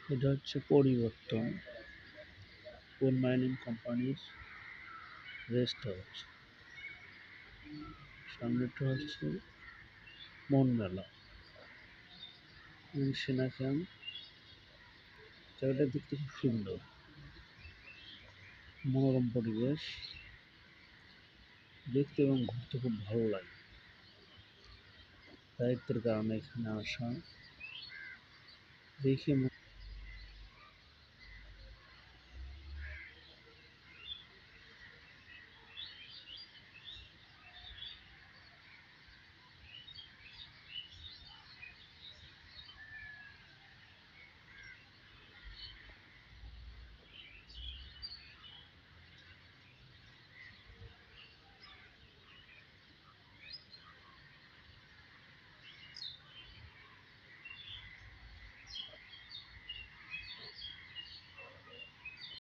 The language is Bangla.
এটা হচ্ছে পরিবর্তন কোল মাইনিং কোম্পানির রেস্ট হাউস। সামনেটা হচ্ছে মন মেলা এবং সেনা ক্যাম্প। জায়গাটা দেখতে খুব সুন্দর, মনোরম পরিবেশ, দেখতে এবং ঘুরতে খুব ভালো লাগে। দায়িত্বের কারণে এখানে আসা দেখে